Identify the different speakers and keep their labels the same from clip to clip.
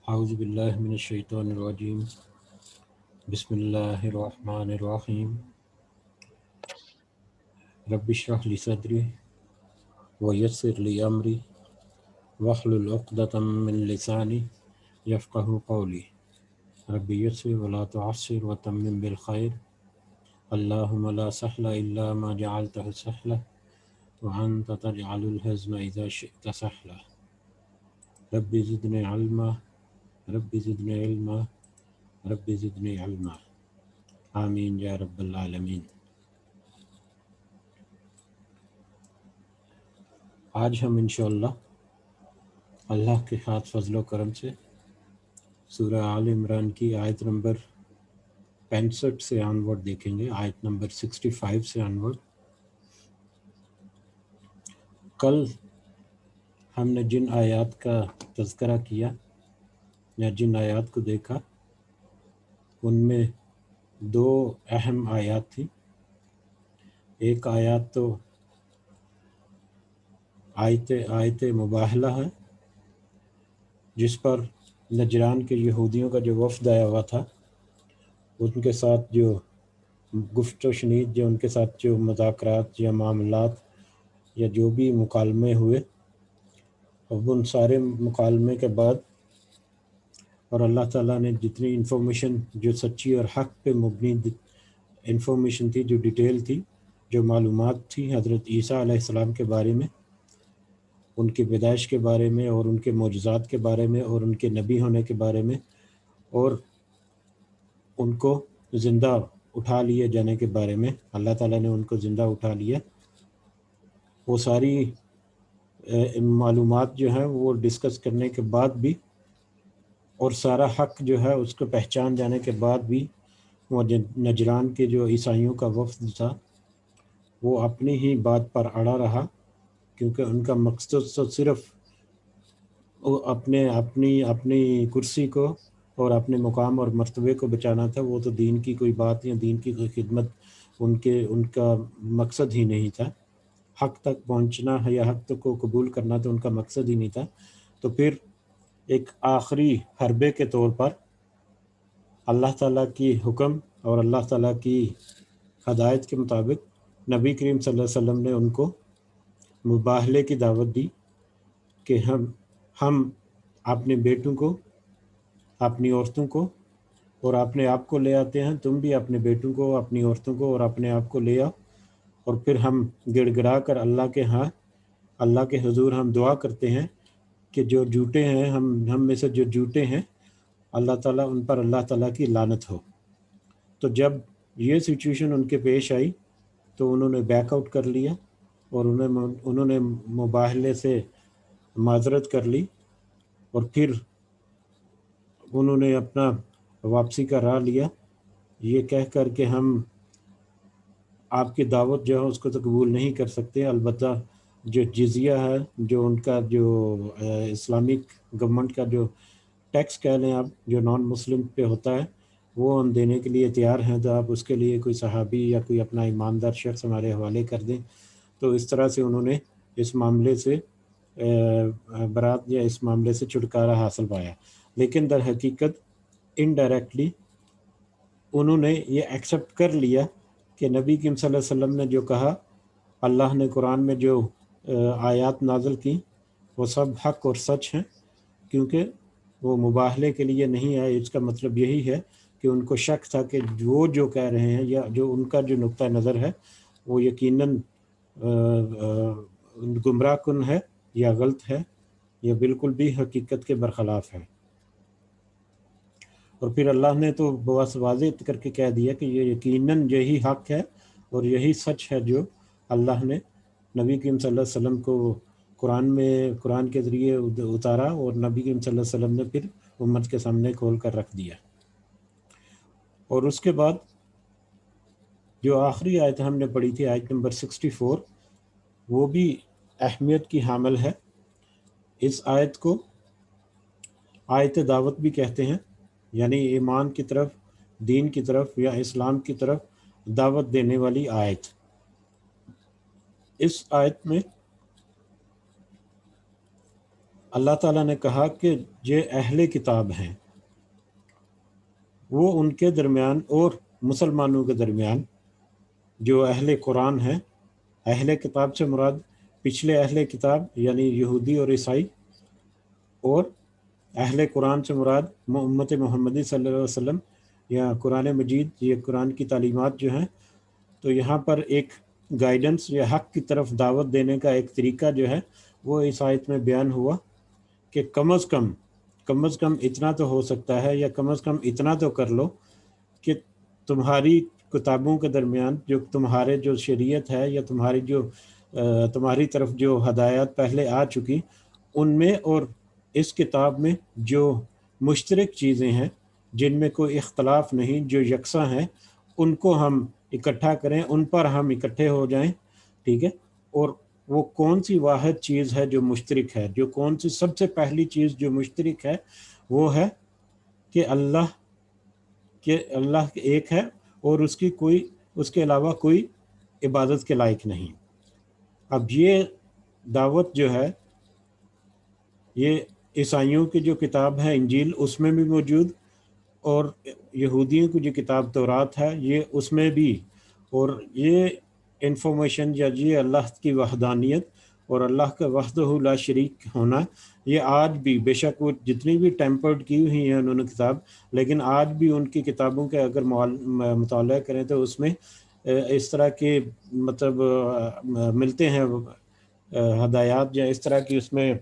Speaker 1: اعوذ باللہ من الشیطان الرجیم بسم اللہ الرحمن الرحیم رب اشرح لی صدری ویسر لی امری واحلل عقدۃ من لسانی یفقہوا قولی رب یسر ولا تعسر وتمم بالخیر اللہم لا سہل الا ما جعلتہ سہلا وانت تجعل الحزن اذا شئت سہلا رب زدنی علما رب زدنی علما رب زدنی علما آمین یا رب العالمین۔ آج ہم انشاءاللہ اللہ کے خاص فضل و کرم سے سورہ آل عمران کی آیت نمبر 65 سے آنورڈ دیکھیں گے، آیت نمبر 65 سے آنورڈ۔ کل ہم نے جن آیات کا تذکرہ کیا یا جن آیات کو دیکھا ان میں دو اہم آیات تھیں۔ ایک آیات تو آیت مباہلہ ہے، جس پر نجران کے یہودیوں کا جو وفد آیا ہوا تھا ان کے ساتھ جو گفت و شنید، جو ان کے ساتھ جو مذاکرات یا معاملات یا جو بھی مکالمے ہوئے، اب ان سارے مکالمے کے بعد اور اللہ تعالیٰ نے جتنی انفارمیشن جو سچی اور حق پہ مبنی انفارمیشن تھی، جو ڈیٹیل تھی، جو معلومات تھی حضرت عیسیٰ علیہ السلام کے بارے میں، ان کی پیدائش کے بارے میں اور ان کے معجزات کے بارے میں اور ان کے نبی ہونے کے بارے میں اور ان کو زندہ اٹھا لیے جانے کے بارے میں، اللہ تعالیٰ نے ان کو زندہ اٹھا لیا، وہ ساری معلومات جو ہیں وہ ڈسکس کرنے کے بعد بھی اور سارا حق جو ہے اس کو پہچان جانے کے بعد بھی وہ نجران کے جو عیسائیوں کا وفد تھا وہ اپنی ہی بات پر اڑا رہا، کیونکہ ان کا مقصد تو صرف اپنی کرسی کو اور اپنے مقام اور مرتبے کو بچانا تھا۔ وہ تو دین کی کوئی بات یا دین کی کوئی خدمت ان کا مقصد ہی نہیں تھا۔ حق تک پہنچنا یا حق تک کو قبول کرنا تو ان کا مقصد ہی نہیں تھا۔ تو پھر ایک آخری حربے کے طور پر اللہ تعالیٰ کی حکم اور اللہ تعالیٰ کی ہدایت کے مطابق نبی کریم صلی اللہ علیہ وسلم نے ان کو مباہلے کی دعوت دی کہ ہم اپنے بیٹوں کو، اپنی عورتوں کو اور اپنے آپ کو لے آتے ہیں، تم بھی اپنے بیٹوں کو، اپنی عورتوں کو اور اپنے آپ کو لے آؤ، اور پھر ہم گڑ گڑا کر اللہ کے حضور ہم دعا کرتے ہیں کہ جو جھوٹے ہیں، ہم میں سے جو جھوٹے ہیں، اللہ تعالیٰ ان پر اللہ تعالیٰ کی لعنت ہو۔ تو جب یہ سچویشن ان کے پیش آئی تو انہوں نے بیک آؤٹ کر لیا اور انہوں نے مباہلے سے معذرت کر لی، اور پھر انہوں نے اپنا واپسی کا راہ لیا، یہ کہہ کر کہ ہم آپ کی دعوت جو ہے اس کو تو قبول نہیں کر سکتے، البتہ جو جزیہ ہے، جو ان کا جو اسلامک گورنمنٹ کا جو ٹیکس کہہ لیں آپ، جو نان مسلم پہ ہوتا ہے، وہ ہم دینے کے لیے تیار ہیں، تو آپ اس کے لیے کوئی صحابی یا کوئی اپنا ایماندار شخص ہمارے حوالے کر دیں۔ تو اس طرح سے انہوں نے اس معاملے سے برات یا اس معاملے سے چھٹکارا حاصل پایا، لیکن در حقیقت انڈائریکٹلی انہوں نے یہ ایکسیپٹ کر لیا کہ نبی کریم صلی اللہ علیہ وسلم نے جو کہا، اللہ نے قرآن میں جو آیات نازل کی وہ سب حق اور سچ ہیں، کیونکہ وہ مباہلے کے لیے نہیں آئے۔ اس کا مطلب یہی ہے کہ ان کو شک تھا کہ وہ جو کہہ رہے ہیں یا جو ان کا جو نقطہ نظر ہے وہ یقیناً گمراہ کن ہے یا غلط ہے یا بالکل بھی حقیقت کے برخلاف ہے۔ اور پھر اللہ نے تو بہت واضح کر کے کہہ دیا کہ یہ یقیناً یہی حق ہے اور یہی سچ ہے جو اللہ نے نبی کریم صلی اللہ علیہ وسلم کو قرآن کے ذریعے اتارا، اور نبی کریم صلی اللہ علیہ وسلم نے پھر امت کے سامنے کھول کر رکھ دیا۔ اور اس کے بعد جو آخری آیت ہم نے پڑھی تھی، آیت نمبر 64، وہ بھی اہمیت کی حامل ہے۔ اس آیت کو آیت دعوت بھی کہتے ہیں، یعنی ایمان کی طرف، دین کی طرف یا اسلام کی طرف دعوت دینے والی آیت۔ اس آیت میں اللہ تعالیٰ نے کہا کہ یہ اہل کتاب ہیں، وہ ان کے درمیان اور مسلمانوں کے درمیان جو اہل قرآن ہیں، اہل کتاب سے مراد پچھلے اہل کتاب یعنی یہودی اور عیسائی، اور اہل قرآن سے مراد امت محمدی صلی اللہ علیہ وسلم یا قرآن مجید، یہ قرآن کی تعلیمات جو ہیں۔ تو یہاں پر ایک گائیڈنس یا حق کی طرف دعوت دینے کا ایک طریقہ جو ہے وہ اس آیت میں بیان ہوا کہ کم از کم اتنا تو ہو سکتا ہے، یا کم از کم اتنا تو کر لو کہ تمہاری کتابوں کے درمیان جو تمہارے جو شریعت ہے یا تمہاری جو تمہاری طرف جو ہدایات پہلے آ چکی، ان میں اور اس کتاب میں جو مشترک چیزیں ہیں جن میں کوئی اختلاف نہیں، جو یکساں ہیں، ان کو ہم اکٹھا کریں، ان پر ہم اکٹھے ہو جائیں، ٹھیک ہے۔ اور وہ کون سی واحد چیز ہے جو مشترک ہے، جو کون سی سب سے پہلی چیز جو مشترک ہے وہ ہے کہ اللہ ایک ہے اور اس کے علاوہ کوئی عبادت کے لائق نہیں۔ اب یہ دعوت جو ہے یہ عیسائیوں کی جو کتاب ہے انجیل اس میں بھی موجود، اور یہودیوں کی جو کتاب تورات ہے یہ اس میں بھی، اور یہ انفارمیشن یا یہ اللہ کی وحدانیت اور اللہ کا وحدہ لا شریک ہونا، یہ آج بھی بے شک وہ جتنی بھی ٹیمپرڈ کی ہوئی ہیں انہوں نے کتاب، لیکن آج بھی ان کی کتابوں کے اگر مطالعہ کریں تو اس میں اس طرح کے مطلب ملتے ہیں ہدایات، یا اس طرح کی اس میں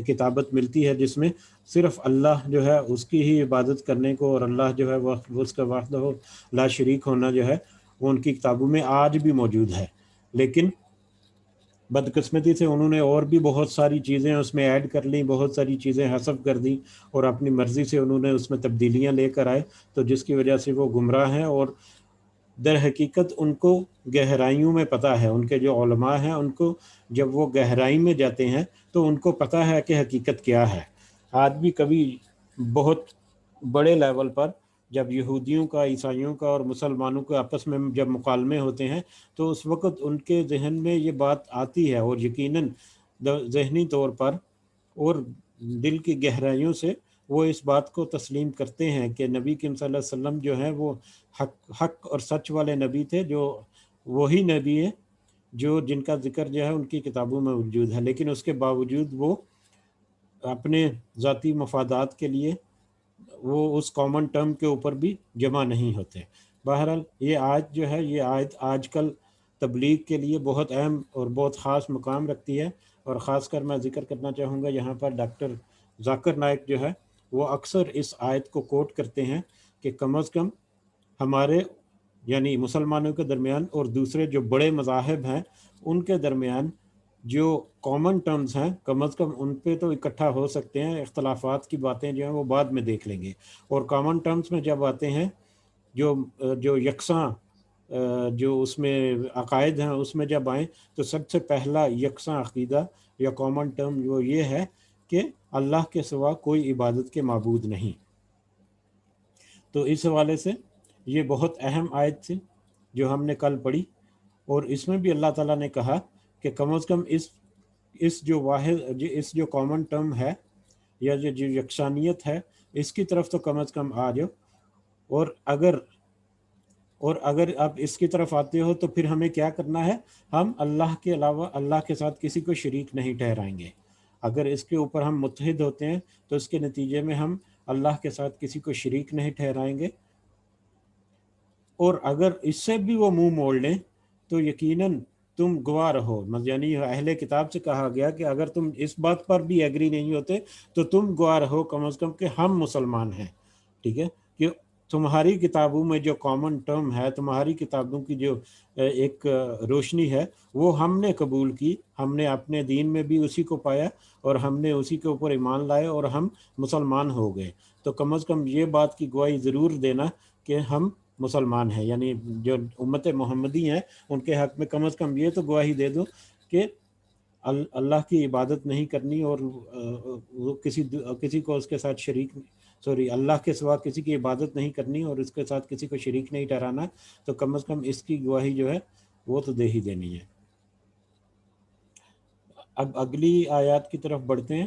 Speaker 1: کتابت ملتی ہے جس میں صرف اللہ جو ہے اس کی ہی عبادت کرنے کو، اور اللہ جو ہے وہ اس کا وحدہ لا شریک ہونا جو ہے وہ ان کی کتابوں میں آج بھی موجود ہے۔ لیکن بدقسمتی سے انہوں نے اور بھی بہت ساری چیزیں اس میں ایڈ کر لیں، بہت ساری چیزیں حذف کر دیں، اور اپنی مرضی سے انہوں نے اس میں تبدیلیاں لے کر آئے، تو جس کی وجہ سے وہ گمراہ ہیں۔ اور در حقیقت ان کو گہرائیوں میں پتہ ہے، ان کے جو علماء ہیں ان کو جب وہ گہرائی میں جاتے ہیں تو ان کو پتہ ہے کہ حقیقت کیا ہے۔ آج بھی کبھی بہت بڑے لیول پر جب یہودیوں کا، عیسائیوں کا اور مسلمانوں کے آپس میں جب مکالمے ہوتے ہیں تو اس وقت ان کے ذہن میں یہ بات آتی ہے، اور یقیناً ذہنی طور پر اور دل کی گہرائیوں سے وہ اس بات کو تسلیم کرتے ہیں کہ نبی کریم صلی اللہ علیہ وسلم جو ہیں وہ حق اور سچ والے نبی تھے، جو وہی نبی ہے جو جن کا ذکر جو ہے ان کی کتابوں میں موجود ہے، لیکن اس کے باوجود وہ اپنے ذاتی مفادات کے لیے وہ اس کامن ٹرم کے اوپر بھی جمع نہیں ہوتے۔ بہرحال یہ آیت جو ہے، یہ آیت آج کل تبلیغ کے لیے بہت اہم اور بہت خاص مقام رکھتی ہے، اور خاص کر میں ذکر کرنا چاہوں گا یہاں پر ڈاکٹر ذاکر نائک جو ہے وہ اکثر اس آیت کو کوٹ کرتے ہیں کہ کم از کم ہمارے یعنی مسلمانوں کے درمیان اور دوسرے جو بڑے مذاہب ہیں ان کے درمیان جو کامن ٹرمز ہیں کم از کم ان پہ تو اکٹھا ہو سکتے ہیں، اختلافات کی باتیں جو ہیں وہ بعد میں دیکھ لیں گے، اور کامن ٹرمز میں جب آتے ہیں جو یکساں جو اس میں عقائد ہیں اس میں جب آئیں تو سب سے پہلا یکساں عقیدہ یا کامن ٹرم وہ یہ ہے کہ اللہ کے سوا کوئی عبادت کے معبود نہیں۔ تو اس حوالے سے یہ بہت اہم آیت تھی جو ہم نے کل پڑھی، اور اس میں بھی اللہ تعالیٰ نے کہا کہ کم از کم اس جو واحد اس جو کامن ٹرم ہے یا جو یکسانیت ہے اس کی طرف تو کم از کم آ جاؤ، اور اگر آپ اس کی طرف آتے ہو تو پھر ہمیں کیا کرنا ہے، ہم اللہ کے علاوہ اللہ کے ساتھ کسی کو شریک نہیں ٹھہرائیں گے۔ اگر اس کے اوپر ہم متحد ہوتے ہیں تو اس کے نتیجے میں ہم اللہ کے ساتھ کسی کو شریک نہیں ٹھہرائیں گے، اور اگر اس سے بھی وہ منہ موڑ لیں تو یقیناً تم گواہ رہو، یعنی اہل کتاب سے کہا گیا کہ اگر تم اس بات پر بھی ایگری نہیں ہوتے تو تم گواہ رہو کم از کم کہ ہم مسلمان ہیں، ٹھیک ہے، کہ تمہاری کتابوں میں جو کامن ٹرم ہے، تمہاری کتابوں کی جو ایک روشنی ہے وہ ہم نے قبول کی، ہم نے اپنے دین میں بھی اسی کو پایا اور ہم نے اسی کے اوپر ایمان لائے اور ہم مسلمان ہو گئے۔ تو کم از کم یہ بات کی گواہی ضرور دینا کہ ہم مسلمان ہیں، یعنی جو امت محمدی ہیں ان کے حق میں کم از کم یہ تو گواہی دے دو کہ اللہ کی عبادت نہیں کرنی، اور وہ کسی کو اس کے ساتھ اللہ کے سوا کسی کی عبادت نہیں کرنی اور اس کے ساتھ کسی کو شریک نہیں ٹھہرانا، تو کم از کم اس کی گواہی جو ہے وہ تو دے ہی دینی ہے۔ اب اگلی آیات کی طرف بڑھتے ہیں۔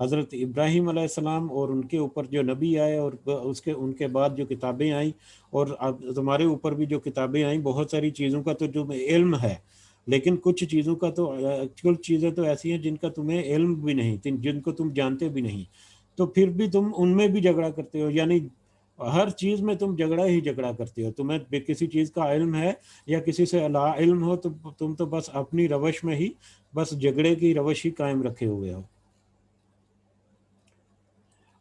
Speaker 1: حضرت ابراہیم علیہ السلام اور ان کے اوپر جو نبی آئے اور ان کے بعد جو کتابیں آئیں، اور اب تمہارے اوپر بھی جو کتابیں آئیں، بہت ساری چیزوں کا تو جو علم ہے، لیکن کچھ چیزوں کا تو کچھ چیزیں تو ایسی ہیں جن کا تمہیں علم بھی نہیں، جن کو تم جانتے بھی نہیں، تو پھر بھی تم ان میں بھی جھگڑا کرتے ہو، یعنی ہر چیز میں تم جھگڑا ہی جھگڑا کرتے ہو۔ تمہیں کسی چیز کا علم ہے یا کسی سے لا علم ہو، تو تم تو بس اپنی روش میں ہی بس جھگڑے کی روش ہی قائم رکھے ہوئے ہو۔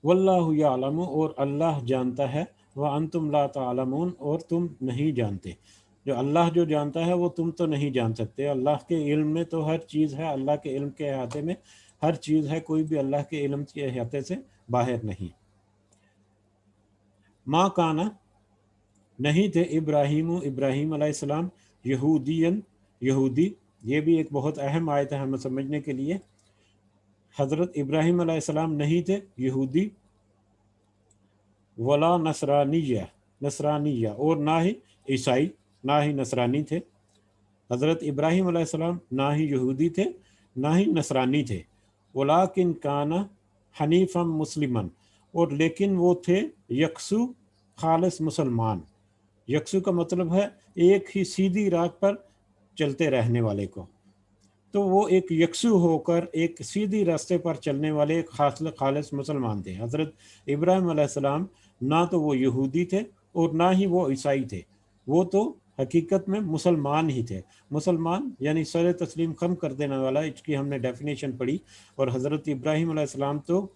Speaker 1: واللہ یعلم، اور اللہ جانتا ہے، وانتم لا تعلمون، اور تم نہیں جانتے۔ جو اللہ جو جانتا ہے وہ تم تو نہیں جان سکتے۔ اللہ کے علم میں تو ہر چیز ہے، اللہ کے علم کے احاطے میں ہر چیز ہے، کوئی بھی اللہ کے علم کے احاطے سے باہر نہیں۔ ما کانا، نہیں تھے ابراہیم علیہ السلام یہودی، یہ بھی ایک بہت اہم آیت ہے ہمیں سمجھنے کے لیے۔ حضرت ابراہیم علیہ السلام نہیں تھے یہودی، ولا نصرانیہ، اور نہ ہی عیسائی، نہ ہی نصرانی تھے۔ حضرت ابراہیم علیہ السلام نہ ہی یہودی تھے، نہ ہی نصرانی تھے، ولیکن کان حنیفا مسلمن، اور لیکن وہ تھے یکسو خالص مسلمان۔ یکسو کا مطلب ہے ایک ہی سیدھی راہ پر چلتے رہنے والے کو، تو وہ ایک یکسو ہو کر ایک سیدھی راستے پر چلنے والے ایک خالص مسلمان تھے۔ حضرت ابراہیم علیہ السلام نہ تو وہ یہودی تھے اور نہ ہی وہ عیسائی تھے، وہ تو حقیقت میں مسلمان ہی تھے۔ مسلمان یعنی سر تسلیم خم کر دینے والا، اس کی ہم نے ڈیفینیشن پڑھی، اور حضرت ابراہیم علیہ السلام تو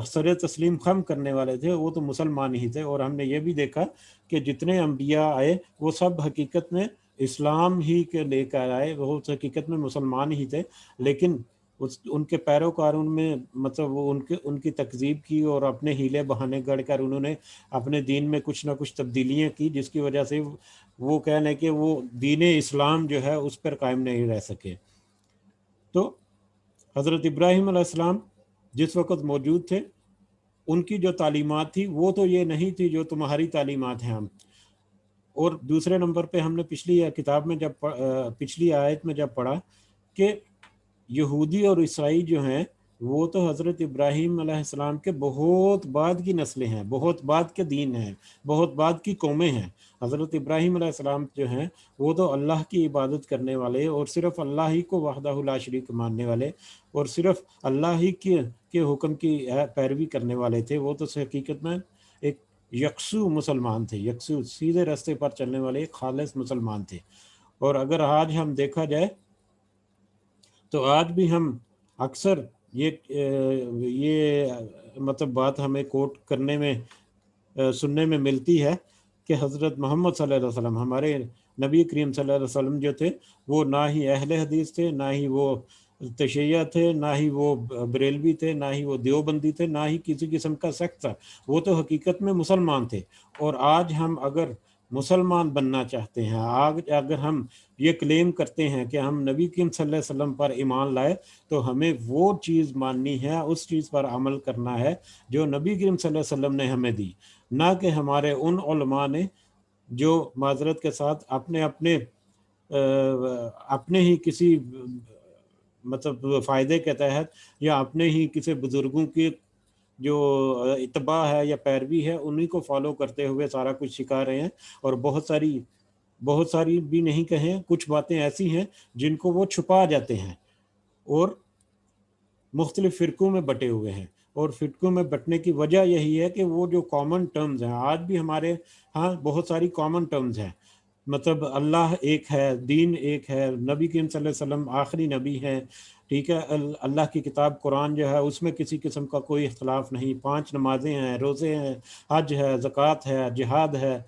Speaker 1: سر تسلیم خم کرنے والے تھے، وہ تو مسلمان ہی تھے۔ اور ہم نے یہ بھی دیکھا کہ جتنے انبیاء آئے وہ سب حقیقت میں اسلام ہی کے لے کر آئے، وہ حقیقت میں مسلمان ہی تھے، لیکن ان کے پیروکار ان میں مطلب وہ ان کی تکذیب کی اور اپنے ہیلے بہانے گڑھ کر انہوں نے اپنے دین میں کچھ نہ کچھ تبدیلیاں کی، جس کی وجہ سے وہ کہنے کہ وہ دین اسلام جو ہے اس پر قائم نہیں رہ سکے۔ تو حضرت ابراہیم علیہ السلام جس وقت موجود تھے، ان کی جو تعلیمات تھی وہ تو یہ نہیں تھی جو تمہاری تعلیمات ہیں ہم۔ اور دوسرے نمبر پہ ہم نے پچھلی کتاب میں جب پچھلی آیت میں جب پڑھا کہ یہودی اور عیسائی جو ہیں وہ تو حضرت ابراہیم علیہ السلام کے بہت بعد کی نسلیں ہیں، بہت بعد کے دین ہیں، بہت بعد کی قومیں ہیں۔ حضرت ابراہیم علیہ السلام جو ہیں وہ تو اللہ کی عبادت کرنے والے اور صرف اللہ ہی کو وحدہ لا شریک ماننے والے اور صرف اللہ ہی کے حکم کی پیروی کرنے والے تھے۔ وہ تو حقیقت میں ایک یکسو مسلمان تھے، یکسو سیدھے راستے پر چلنے والے ایک خالص مسلمان تھے۔ اور اگر آج ہم دیکھا جائے تو آج بھی ہم اکثر یہ مطلب بات ہمیں کوٹ کرنے میں سننے میں ملتی ہے کہ حضرت محمد صلی اللہ علیہ وسلم، ہمارے نبی کریم صلی اللہ علیہ وسلم جو تھے وہ نہ ہی اہل حدیث تھے، نہ ہی وہ تشیعہ تھے، نہ ہی وہ بریلوی تھے، نہ ہی وہ دیوبندی تھے، نہ ہی کسی قسم کا سیکٹ تھا، وہ تو حقیقت میں مسلمان تھے۔ اور آج ہم اگر مسلمان بننا چاہتے ہیں، اگر ہم یہ کلیم کرتے ہیں کہ ہم نبی کریم صلی اللہ علیہ وسلم پر ایمان لائے، تو ہمیں وہ چیز ماننی ہے، اس چیز پر عمل کرنا ہے جو نبی کریم صلی اللہ علیہ وسلم نے ہمیں دی، نہ کہ ہمارے ان علماء نے جو معذرت کے ساتھ اپنے ہی کسی مطلب فائدے کے تحت یا اپنے ہی کسی بزرگوں کی جو اتباع ہے یا پیروی ہے انہی کو فالو کرتے ہوئے سارا کچھ سکھا رہے ہیں۔ اور بہت ساری بھی نہیں کہیں، کچھ باتیں ایسی ہیں جن کو وہ چھپا جاتے ہیں اور مختلف فرقوں میں بٹے ہوئے ہیں۔ اور فرقوں میں بٹنے کی وجہ یہی ہے کہ وہ جو کامن ٹرمز ہیں، آج بھی ہمارے ہاں بہت ساری کامن ٹرمز ہیں، مطلب اللہ ایک ہے، دین ایک ہے، نبی کریم صلی اللہ علیہ وسلم آخری نبی ہے، ٹھیک ہے، اللہ کی کتاب قرآن جو ہے اس میں کسی قسم کا کوئی اختلاف نہیں، 5 نمازیں ہیں، روزے ہیں، حج ہے، زکوٰۃ ہے، جہاد ہے،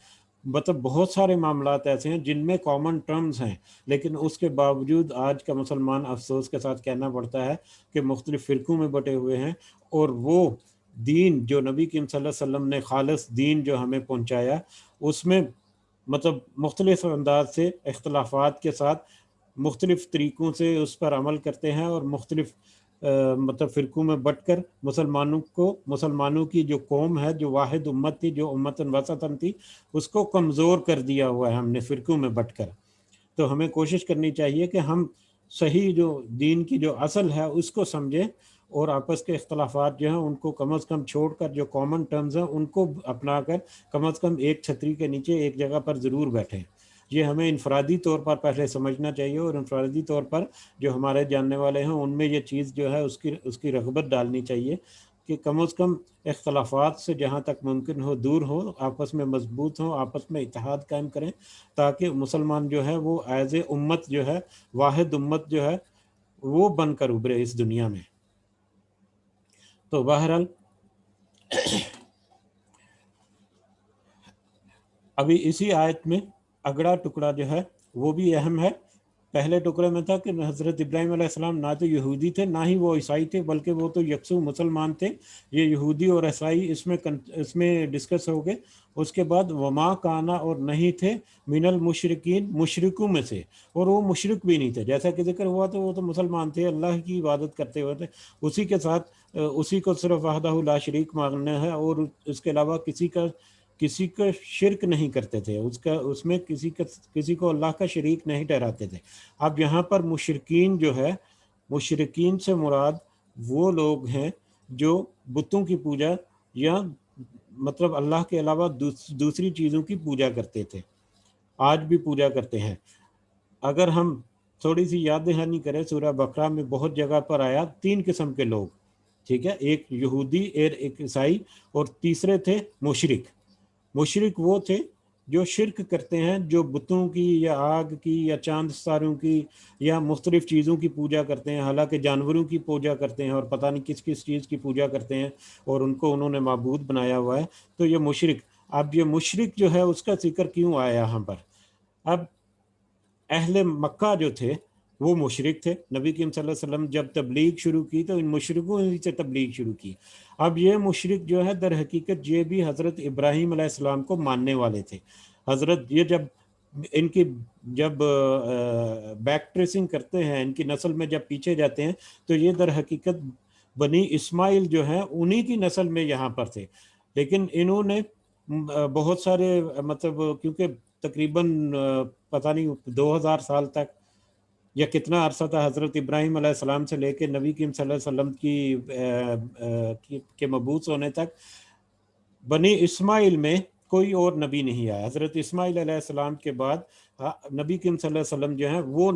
Speaker 1: مطلب بہت سارے معاملات ایسے ہیں جن میں کامن ٹرمز ہیں، لیکن اس کے باوجود آج کا مسلمان افسوس کے ساتھ کہنا پڑتا ہے کہ مختلف فرقوں میں بٹے ہوئے ہیں، اور وہ دین جو نبی کریم صلی اللہ علیہ وسلم نے خالص دین جو ہمیں پہنچایا اس میں مطلب مختلف انداز سے اختلافات کے ساتھ مختلف طریقوں سے اس پر عمل کرتے ہیں، اور مختلف مطلب فرقوں میں بٹ کر مسلمانوں کی جو قوم ہے، جو واحد امت تھی، جو امتن وسطن تھی، اس کو کمزور کر دیا ہوا ہے ہم نے فرقوں میں بٹ کر۔ تو ہمیں کوشش کرنی چاہیے کہ ہم صحیح جو دین کی جو اصل ہے اس کو سمجھیں اور آپس کے اختلافات جو ہیں ان کو کم از کم چھوڑ کر جو کامن ٹرمز ہیں ان کو اپنا کر کم از کم ایک چھتری کے نیچے ایک جگہ پر ضرور بیٹھیں. یہ ہمیں انفرادی طور پر پہلے سمجھنا چاہیے، اور انفرادی طور پر جو ہمارے جاننے والے ہیں ان میں یہ چیز جو ہے اس کی رغبت ڈالنی چاہیے کہ کم از کم اختلافات سے جہاں تک ممکن ہو دور ہو، آپس میں مضبوط ہوں، آپس میں اتحاد قائم کریں، تاکہ مسلمان جو ہے وہ ایز اے امت جو ہے، واحد امت جو ہے وہ بن کر ابھرے اس دنیا میں. تو بہرحال ابھی اسی آیت میں اگلا ٹکڑا جو ہے وہ بھی اہم ہے. پہلے ٹکڑے میں تھا کہ حضرت ابراہیم علیہ السلام نہ تو یہودی تھے نہ ہی وہ عیسائی تھے، بلکہ وہ تو یکسو مسلمان تھے. یہ یہودی اور عیسائی اس میں ڈسکس ہو گئے. اس کے بعد وما کانا، اور نہیں تھے من المشرکین، مشرکوں میں سے، اور وہ مشرک بھی نہیں تھے. جیسا کہ ذکر ہوا تو وہ تو مسلمان تھے، اللہ کی عبادت کرتے ہوئے تھے، اسی کے ساتھ اسی کو صرف وحدہ لا شریک ماننا ہے، اور اس کے علاوہ کسی کا شرک نہیں کرتے تھے، اس میں کسی کو اللہ کا شریک نہیں ٹھہراتے تھے. اب یہاں پر مشرکین جو ہے، مشرکین سے مراد وہ لوگ ہیں جو بتوں کی پوجا یا مطلب اللہ کے علاوہ دوسری چیزوں کی پوجا کرتے تھے، آج بھی پوجا کرتے ہیں. اگر ہم تھوڑی سی یاد دہانی کریں، سورہ بقرہ میں بہت جگہ پر آیا 3 قسم کے لوگ، ٹھیک ہے، ایک یہودی، ایک عیسائی، اور تیسرے تھے مشرک. مشرک وہ تھے جو شرک کرتے ہیں، جو بتوں کی یا آگ کی یا چاند ستاروں کی یا مختلف چیزوں کی پوجا کرتے ہیں، حالانکہ جانوروں کی پوجا کرتے ہیں اور پتہ نہیں کس کس چیز کی پوجا کرتے ہیں، اور ان کو انہوں نے معبود بنایا ہوا ہے. تو یہ مشرک، اب یہ مشرک جو ہے اس کا ذکر کیوں آیا یہاں پر؟ اب اہل مکہ جو تھے وہ مشرک تھے. نبی کریم صلی اللہ علیہ وسلم جب تبلیغ شروع کی تو ان مشرکوں سے تبلیغ شروع کی. اب یہ مشرک جو ہے در حقیقت یہ بھی حضرت ابراہیم علیہ السلام کو ماننے والے تھے. یہ جب بیک ٹریسنگ کرتے ہیں، ان کی نسل میں جب پیچھے جاتے ہیں، تو یہ در حقیقت بنی اسماعیل جو ہیں انہی کی نسل میں یہاں پر تھے. لیکن انہوں نے بہت سارے مطلب کیونکہ تقریباً پتہ نہیں 2000 سال تک یا کتنا عرصہ تھا حضرت ابراہیم علیہ السلام سے لے کے نبی کریم صلی اللہ علیہ وسلم کے مبعوث ہونے تک بنی اسماعیل میں کوئی اور نبی نہیں آیا. حضرت اسماعیل علیہ السلام کے بعد نبی کریم صلی اللہ علیہ وسلم جو ہیں وہ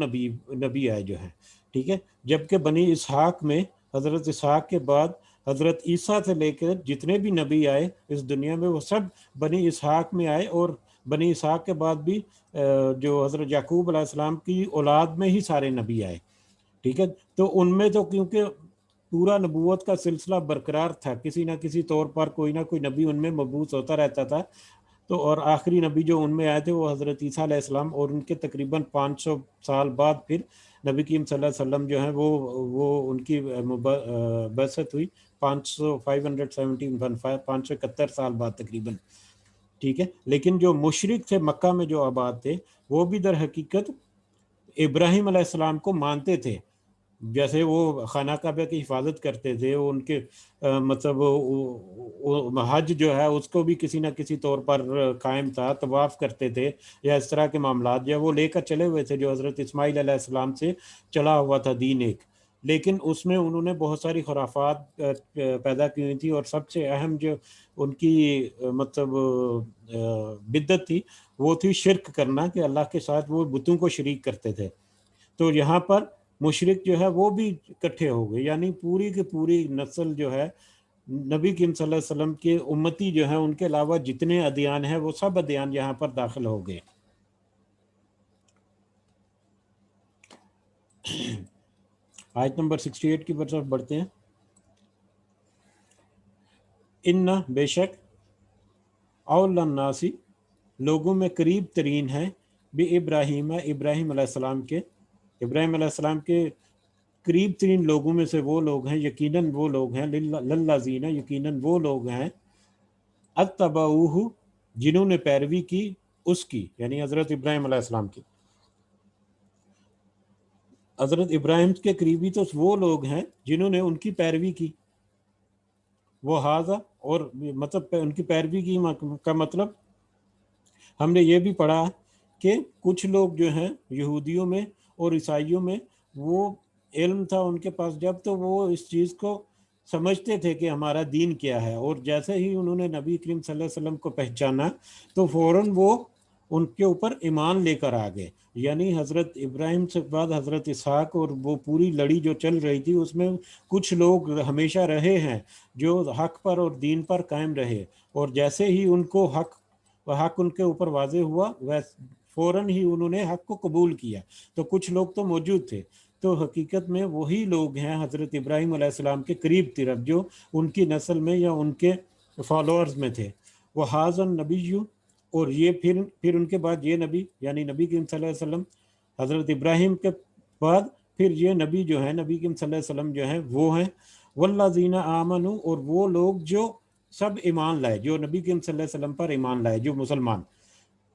Speaker 1: نبی آئے جو ہیں، ٹھیک ہے. جبکہ بنی اسحاق میں حضرت اسحاق کے بعد حضرت عیسیٰ سے لے کر جتنے بھی نبی آئے اس دنیا میں وہ سب بنی اسحاق میں آئے، اور بنی اسحاق کے بعد بھی جو حضرت یعقوب علیہ السلام کی اولاد میں ہی سارے نبی آئے، ٹھیک ہے. تو ان میں تو کیونکہ پورا نبوت کا سلسلہ برقرار تھا، کسی نہ کسی طور پر کوئی نہ کوئی نبی ان میں مبعوث ہوتا رہتا تھا. تو اور آخری نبی جو ان میں آئے تھے وہ حضرت عیسیٰ علیہ السلام، اور ان کے تقریباً 500 سال بعد پھر نبی کریم صلی اللہ علیہ وسلم جو ہیں وہ ان کی بعثت ہوئی 571 سال بعد تقریباً، ٹھیک ہے. لیکن جو مشرک تھے مکہ میں جو آباد تھے وہ بھی در حقیقت ابراہیم علیہ السلام کو مانتے تھے. جیسے وہ خانہ کعبہ کی حفاظت کرتے تھے، ان کے مطلب حج جو ہے اس کو بھی کسی نہ کسی طور پر قائم تھا، طواف کرتے تھے یا اس طرح کے معاملات جو وہ لے کر چلے ہوئے تھے، جو حضرت اسماعیل علیہ السلام سے چلا ہوا تھا دین ایک. لیکن اس میں انہوں نے بہت ساری خرافات پیدا کی ہوئی تھی، اور سب سے اہم جو ان کی مطلب بدعت تھی وہ تھی شرک کرنا، کہ اللہ کے ساتھ وہ بتوں کو شریک کرتے تھے. تو یہاں پر مشرک جو ہے وہ بھی اکٹھے ہو گئے، یعنی پوری کی پوری نسل جو ہے نبی کریم صلی اللہ علیہ وسلم کے امتی جو ہیں، ان کے علاوہ جتنے ادیان ہیں وہ سب ادیان یہاں پر داخل ہو گئے. آیت نمبر 68 کی طرف بڑھتے ہیں. ان بے شک اول الناس لوگوں میں قریب ترین ہے بھی ابراہیم علیہ السلام کے، ابراہیم علیہ السلام کے قریب ترین لوگوں میں سے وہ لوگ ہیں، یقیناً وہ لوگ ہیں، للذین یقیناً وہ لوگ ہیں اتبعوہ جنہوں نے پیروی کی اس کی، یعنی حضرت ابراہیم علیہ السلام کی. حضرت ابراہیم کے قریبی تو وہ لوگ ہیں جنہوں نے ان کی پیروی کی. وہ ہاذا، اور مطلب ان کی پیروی کی کا مطلب ہم نے یہ بھی پڑھا کہ کچھ لوگ جو ہیں یہودیوں میں اور عیسائیوں میں وہ علم تھا ان کے پاس جب، تو وہ اس چیز کو سمجھتے تھے کہ ہمارا دین کیا ہے، اور جیسے ہی انہوں نے نبی کریم صلی اللہ علیہ وسلم کو پہچانا تو فوراً وہ ان کے اوپر ایمان لے کر آ گئے۔ یعنی حضرت ابراہیم سے بعد حضرت اسحاق اور وہ پوری لڑی جو چل رہی تھی، اس میں کچھ لوگ ہمیشہ رہے ہیں جو حق پر اور دین پر قائم رہے، اور جیسے ہی ان کو حق ان کے اوپر واضح ہوا، فوراً ہی انہوں نے حق کو قبول کیا۔ تو کچھ لوگ تو موجود تھے، تو حقیقت میں وہی لوگ ہیں حضرت ابراہیم علیہ السلام کے قریب طرف، جو ان کی نسل میں یا ان کے فالوورز میں تھے۔ وہ حاضن نبی، اور یہ پھر ان کے بعد یہ نبی یعنی نبی کریم صلی اللہ علیہ وسلم، حضرت ابراہیم کے بعد پھر یہ نبی جو ہے نبی کریم صلی اللہ علیہ وسلم جو ہیں وہ ہیں والذین آمنوا، اور وہ لوگ جو سب ایمان لائے، جو نبی کریم صلی اللہ علیہ وسلم پر ایمان لائے، جو مسلمان،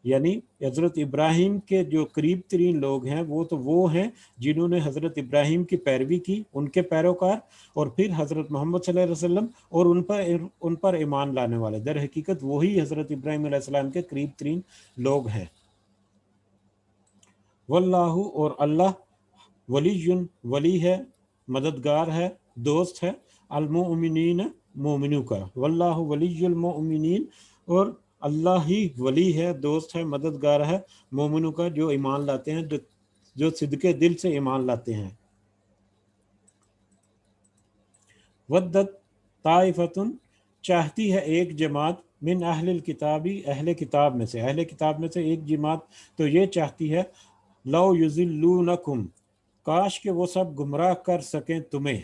Speaker 1: یعنی حضرت ابراہیم کے جو قریب ترین لوگ ہیں وہ تو وہ ہیں جنہوں نے حضرت ابراہیم کی پیروی کی، ان کے پیروکار، اور پھر حضرت محمد صلی اللہ علیہ وسلم اور ان پر ایمان لانے والے، در حقیقت وہی حضرت ابراہیم علیہ السلام کے قریب ترین لوگ ہیں۔ واللہ، اور اللہ، ولی ہے، مددگار ہے، دوست ہے، المؤمنین، مومنوں کا، واللہ ولی المؤمنین، اور اللہ ہی ولی ہے، دوست ہے، مددگار ہے مومنوں کا، جو ایمان لاتے ہیں، جو صدقے دل سے ایمان لاتے ہیں۔ ودت طائفتن، چاہتی ہے ایک جماعت، من اہل الکتابی، اہل کتاب میں سے، اہل کتاب میں سے ایک جماعت تو یہ چاہتی ہے، لو یضلونکم، کاش کہ وہ سب گمراہ کر سکیں تمہیں،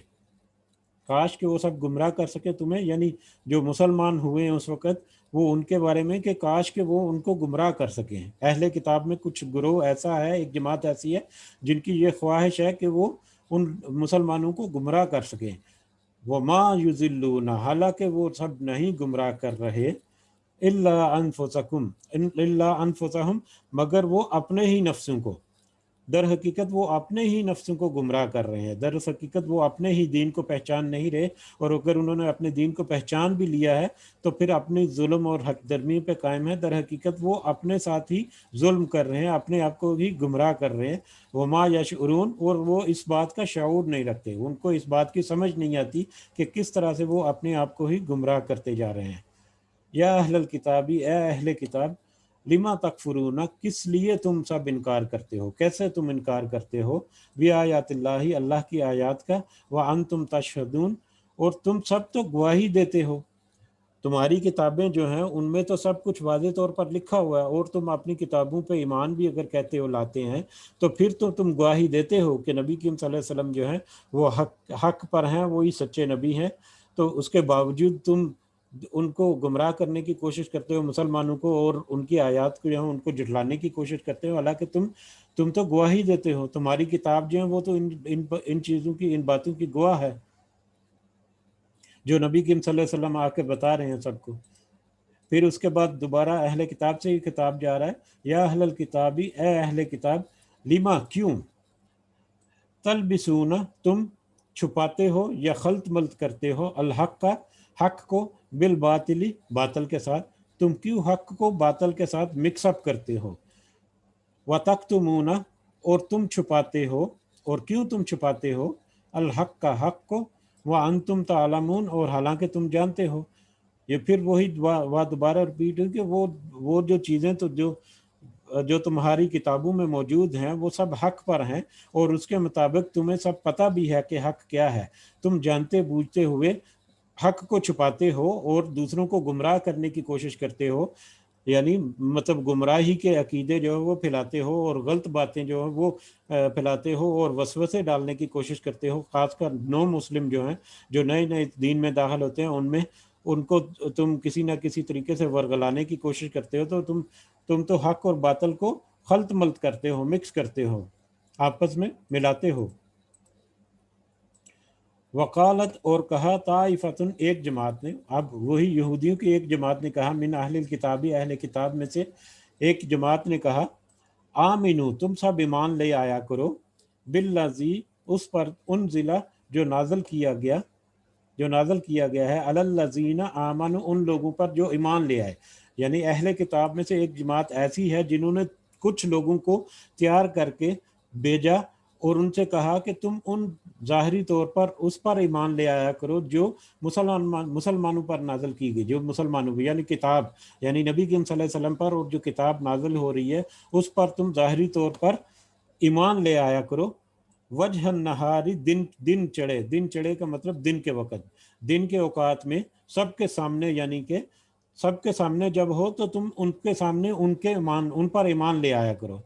Speaker 1: کاش کہ وہ سب گمراہ کر سکیں تمہیں، یعنی جو مسلمان ہوئے ہیں اس وقت، وہ ان کے بارے میں کہ کاش کہ وہ ان کو گمراہ کر سکیں۔ اہل کتاب میں کچھ گروہ ایسا ہے، ایک جماعت ایسی ہے جن کی یہ خواہش ہے کہ وہ ان مسلمانوں کو گمراہ کر سکیں۔ وما یضلون، حالانکہ وہ سب نہیں گمراہ کر رہے، الا انفسہم، مگر وہ اپنے ہی نفسوں کو، در حقیقت وہ اپنے ہی نفسوں کو گمراہ کر رہے ہیں، در حقیقت وہ اپنے ہی دین کو پہچان نہیں رہے، اور اگر انہوں نے اپنے دین کو پہچان بھی لیا ہے تو پھر اپنی ظلم اور حق درمی پہ قائم ہے، در حقیقت وہ اپنے ساتھ ہی ظلم کر رہے ہیں، اپنے آپ کو بھی گمراہ کر رہے ہیں۔ وما یشعرون، اور وہ اس بات کا شعور نہیں رکھتے، ان کو اس بات کی سمجھ نہیں آتی کہ کس طرح سے وہ اپنے آپ کو ہی گمراہ کرتے جا رہے ہیں۔ یا اہل الکتابی، اے اہل کتاب، لما تکفرون، کس لیے تم سب انکار کرتے ہو، کیسے تم انکار کرتے ہو، بی آیات اللہ، اللہ کی آیات کا، وانتم تشہدون، اور تم سب تو گواہی دیتے ہو، تمہاری کتابیں جو ہیں ان میں تو سب کچھ واضح طور پر لکھا ہوا ہے، اور تم اپنی کتابوں پہ ایمان بھی اگر کہتے ہو لاتے ہیں تو پھر تو تم گواہی دیتے ہو کہ نبی کریم صلی اللہ علیہ وسلم جو ہیں وہ حق پر ہیں، وہی سچے نبی ہیں، تو اس کے باوجود تم ان کو گمراہ کرنے کی کوشش کرتے ہو، مسلمانوں کو، اور ان کی آیات کو جو ہے ان کو جھٹلانے کی کوشش کرتے ہو، حالانکہ تم تو گواہی دیتے ہو، تمہاری کتاب جو ہے وہ تو ان چیزوں کی، ان باتوں کی گواہ ہے جو نبی کریم صلی اللہ علیہ وسلم آ کے بتا رہے ہیں سب کو۔ پھر اس کے بعد دوبارہ اہل کتاب سے ہی خطاب جا رہا ہے، یا اہل الکتابی، اے اہل کتاب، لما، کیوں، تلبسون، تم چھپاتے ہو یا خلط ملط کرتے ہو، الحق کا، حق کو، بالباطلی، باطل کے ساتھ، تم کیوں حق کو باطل کے ساتھ مکس اپ کرتے ہو، وتکتمون، اور تم چھپاتے ہو، اور کیوں تم چھپاتے ہو، الحق کا، حق کو، وانتم تعلمون، اور حالانکہ تم جانتے ہو۔ یہ پھر وہی دوبارہ رپیٹ ہے کہ وہ جو چیزیں تو جو تمہاری کتابوں میں موجود ہیں وہ سب حق پر ہیں، اور اس کے مطابق تمہیں سب پتہ بھی ہے کہ حق کیا ہے، تم جانتے بوجھتے ہوئے حق کو چھپاتے ہو اور دوسروں کو گمراہ کرنے کی کوشش کرتے ہو، یعنی مطلب گمراہی کے عقیدے جو ہے وہ پھیلاتے ہو، اور غلط باتیں جو ہیں وہ پھیلاتے ہو، اور وسوسے ڈالنے کی کوشش کرتے ہو، خاص کر نو مسلم جو ہیں، جو نئے نئے دین میں داخل ہوتے ہیں، ان کو تم کسی نہ کسی طریقے سے ورگلانے کی کوشش کرتے ہو، تو تم تو حق اور باطل کو خلط ملط کرتے ہو، مکس کرتے ہو، آپس میں ملاتے ہو۔ وقالت، اور کہا، طائفتن، ایک جماعت نے، اب وہی یہودیوں کی ایک جماعت نے کہا، من اہل الکتابی، اہل کتاب میں سے ایک جماعت نے کہا، آمنو، تم سب ایمان لے آیا کرو، بالذی، اس پر، انزلہ، جو نازل کیا گیا ہے، علی الذین آمنوا، ان لوگوں پر جو ایمان لے آئے، یعنی اہل کتاب میں سے ایک جماعت ایسی ہے جنہوں نے کچھ لوگوں کو تیار کر کے بھیجا اور ان سے کہا کہ تم ان ظاہری طور پر اس پر ایمان لے آیا کرو جو مسلمانوں پر نازل کی گئی، جو مسلمانوں یعنی کتاب، یعنی نبی کریم صلی اللہ علیہ وسلم پر، اور جو کتاب نازل ہو رہی ہے اس پر تم ظاہری طور پر ایمان لے آیا کرو۔ وجہ النہاری، دن چڑھے کا مطلب دن کے وقت، دن کے اوقات میں سب کے سامنے، یعنی کہ سب کے سامنے جب ہو تو تم ان کے سامنے ان پر ایمان لے آیا کرو۔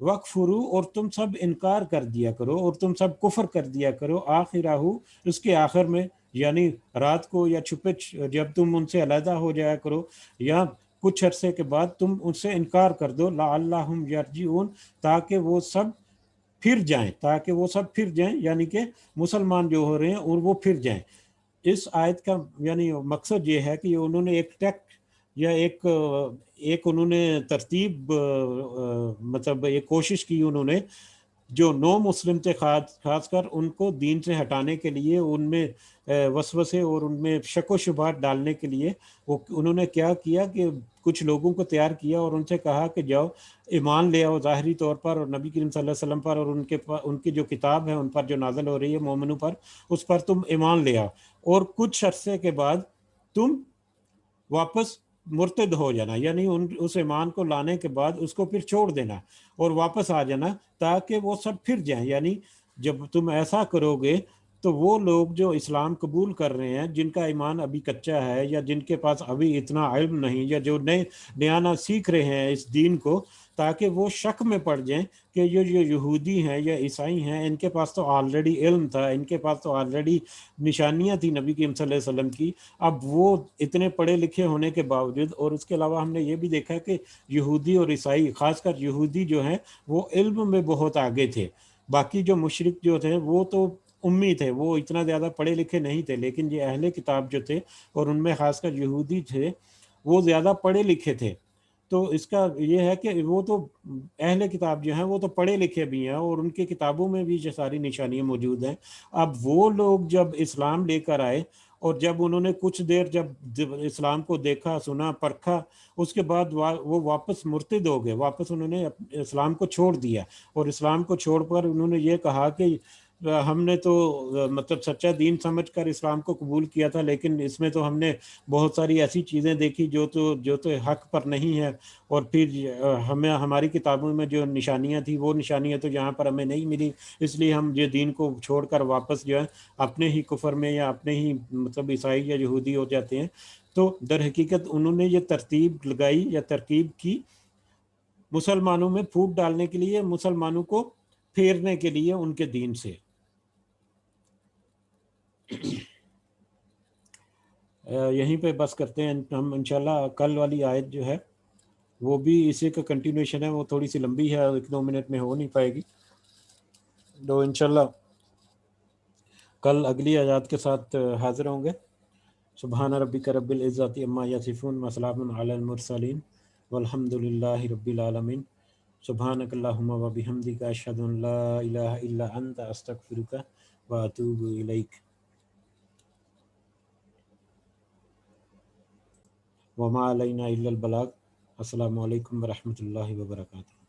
Speaker 1: وَكْفُرُوا، اور تم سب انکار کر دیا کرو، اور تم سب کفر کر دیا کرو، آخرہ، اس کے آخر میں، یعنی رات کو یا چھپے جب تم ان سے علیحدہ ہو جایا کرو، یا کچھ عرصے کے بعد تم ان سے انکار کر دو، لعلہم یرجعون، تاکہ وہ سب پھر جائیں، یعنی کہ مسلمان جو ہو رہے ہیں اور وہ پھر جائیں۔ اس آیت کا یعنی مقصد یہ ہے کہ انہوں نے ایک ٹیکٹ یا ایک انہوں نے ترتیب، مطلب ایک کوشش کی انہوں نے، جو نو مسلم تھے خاص کر ان کو دین سے ہٹانے کے لیے، ان میں وسوسے اور ان میں شک و شبہات ڈالنے کے لیے، انہوں نے کیا کیا کہ کچھ لوگوں کو تیار کیا اور ان سے کہا کہ جاؤ ایمان لے آؤ ظاہری طور پر، اور نبی کریم صلی اللہ علیہ وسلم پر، اور ان کی جو کتاب ہے ان پر جو نازل ہو رہی ہے مومنوں پر، اس پر تم ایمان لے آؤ، اور کچھ عرصے کے بعد تم واپس مرتد ہو جانا، یعنی اس ایمان کو لانے کے بعد اس کو پھر چھوڑ دینا اور واپس آ جانا، تاکہ وہ سب پھر جائیں۔ یعنی جب تم ایسا کرو گے تو وہ لوگ جو اسلام قبول کر رہے ہیں، جن کا ایمان ابھی کچا ہے، یا جن کے پاس ابھی اتنا علم نہیں، یا جو نیا سیکھ رہے ہیں اس دین کو، تاکہ وہ شک میں پڑ جائیں کہ یہ جو یہودی ہیں یا عیسائی ہیں، ان کے پاس تو آلریڈی علم تھا، ان کے پاس تو آلریڈی نشانیاں تھی نبی کریم صلی اللہ علیہ وسلم کی، اب وہ اتنے پڑھے لکھے ہونے کے باوجود، اور اس کے علاوہ ہم نے یہ بھی دیکھا کہ یہودی اور عیسائی، خاص کر یہودی جو ہیں، وہ علم میں بہت آگے تھے، باقی جو مشرک جو تھے وہ تو امی تھے، وہ اتنا زیادہ پڑھے لکھے نہیں تھے، لیکن یہ اہل کتاب جو تھے، اور ان میں خاص کر یہودی تھے، وہ زیادہ پڑھے لکھے تھے۔ تو اس کا یہ ہے کہ وہ تو اہل کتاب جو ہیں وہ تو پڑھے لکھے بھی ہیں، اور ان کی کتابوں میں بھی یہ ساری نشانیاں موجود ہیں۔ اب وہ لوگ جب اسلام لے کر آئے، اور جب انہوں نے کچھ دیر جب اسلام کو دیکھا، سنا، پرکھا، اس کے بعد وہ واپس مرتد ہو گئے، واپس انہوں نے اسلام کو چھوڑ دیا، اور اسلام کو چھوڑ کر انہوں نے یہ کہا کہ ہم نے تو مطلب سچا دین سمجھ کر اسلام کو قبول کیا تھا، لیکن اس میں تو ہم نے بہت ساری ایسی چیزیں دیکھی جو تو حق پر نہیں ہے، اور پھر ہمیں ہماری کتابوں میں جو نشانیاں تھیں وہ نشانیاں تو یہاں پر ہمیں نہیں ملی، اس لیے ہم یہ دین کو چھوڑ کر واپس جو ہے اپنے ہی کفر میں، یا اپنے ہی مطلب عیسائی یا یہودی ہو جاتے ہیں۔ تو در حقیقت انہوں نے یہ ترتیب لگائی یا ترکیب کی مسلمانوں میں پھوٹ ڈالنے کے لیے، مسلمانوں کو پھیرنے کے لیے ان کے دین سے۔ یہیں پہ بس کرتے ہیں ہم انشاءاللہ۔ کل والی آیت جو ہے وہ بھی اسی کا کنٹینیوشن ہے، وہ تھوڑی سی لمبی ہے، 1-2 منٹ میں ہو نہیں پائے گی، تو انشاءاللہ کل اگلی آیات کے ساتھ حاضر ہوں گے۔ سبحان ربک رب العزت عما یصفون وسلام علی المرسلین والحمد للہ رب العالمین۔ سبحانک اللہم وبحمدک، اشہد ان لا الہ الا انت، استغفرک واتوب الیک۔ وما علینا الا البلاغ۔ السلام علیکم ورحمۃ اللہ وبرکاتہ۔